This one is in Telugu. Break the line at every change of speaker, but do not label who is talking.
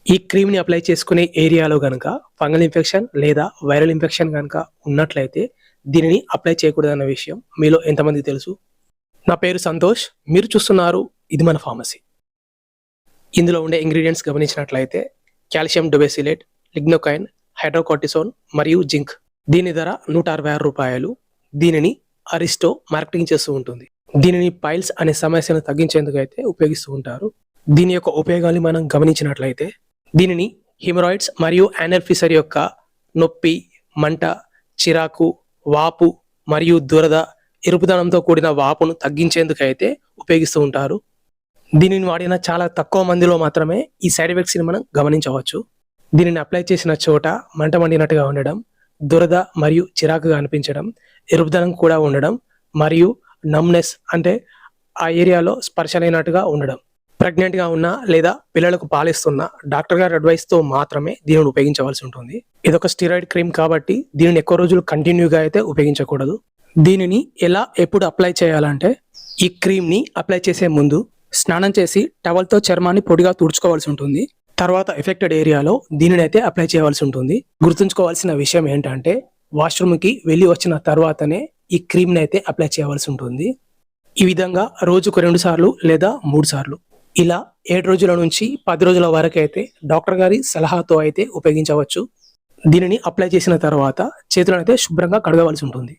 ఈ క్రీమ్‌ని అప్లై చేసుకునే ఏరియాలో గనక ఫంగల్ ఇన్ఫెక్షన్ లేదా వైరల్ ఇన్ఫెక్షన్ గనక ఉన్నట్లయితే దీనిని అప్లై చేయకూడదన్న విషయం మీలో ఎంతమందికి తెలుసు? నా పేరు సంతోష్. మీరు చూస్తున్నారు ఇది మన ఫార్మసీ. ఇందులో ఉండే ఇంగ్రీడియెంట్స్ గమనించినట్లయితే కాల్షియం డొబెసిలేట్, లిగ్నోకైన్, హైడ్రోకార్టిసోన్ మరియు జింక్. దీని ధర రూ. 166. దీనిని అరిస్టో మార్కెటింగ్ చేస్తూ ఉంటుంది. దీనిని పైల్స్ అనే సమస్యను తగ్గించేందుకు అయితే ఉపయోగిస్తూ ఉంటారు. దీని యొక్క ఉపయోగాన్ని మనం గమనించినట్లయితే దీనిని హిమరాయిడ్స్ మరియు యానల్ ఫిషర్ యొక్క నొప్పి, మంట, చిరాకు, వాపు మరియు దురద, ఎరుపుదనంతో కూడిన వాపును తగ్గించేందుకు అయితే ఉపయోగిస్తూ ఉంటారు. దీనిని వాడిన చాలా తక్కువ మందిలో మాత్రమే ఈ సైడ్ ఎఫెక్ట్స్ని మనం గమనించవచ్చు. దీనిని అప్లై చేసిన చోట మంట మండినట్టుగా ఉండడం, దురద మరియు చిరాకుగా అనిపించడం, ఎరుపుదనం కూడా ఉండడం మరియు నమ్నెస్ అంటే ఆ ఏరియాలో స్పర్శలైనట్టుగా ఉండడం. ప్రెగ్నెంట్గా ఉన్న లేదా పిల్లలకు పాలిస్తున్న డాక్టర్ గారి అడ్వైస్తో మాత్రమే దీనిని ఉపయోగించవలసి ఉంటుంది. ఇదొక స్టిరాయిడ్ క్రీమ్ కాబట్టి దీనిని ఎక్కువ రోజులు కంటిన్యూగా అయితే ఉపయోగించకూడదు. దీనిని ఎలా ఎప్పుడు అప్లై చేయాలంటే ఈ క్రీమ్ని అప్లై చేసే ముందు స్నానం చేసి టవల్తో చర్మాన్ని పొడిగా తుడుచుకోవాల్సి ఉంటుంది. తర్వాత ఎఫెక్టెడ్ ఏరియాలో దీనిని అయితే అప్లై చేయవలసి ఉంటుంది. గుర్తుంచుకోవాల్సిన విషయం ఏంటంటే వాష్రూమ్కి వెళ్ళి వచ్చిన తర్వాతనే ఈ క్రీమ్ని అయితే అప్లై చేయవలసి ఉంటుంది. ఈ విధంగా రోజుకు 2 సార్లు లేదా 3 సార్లు ఇలా 7 రోజుల నుంచి 10 రోజుల వరకు అయితే డాక్టర్ గారి సలహాతో అయితే ఉపయోగించవచ్చు. దీనిని అప్లై చేసిన తర్వాత చేతులను అయితే శుభ్రంగా కడగవలసి ఉంటుంది.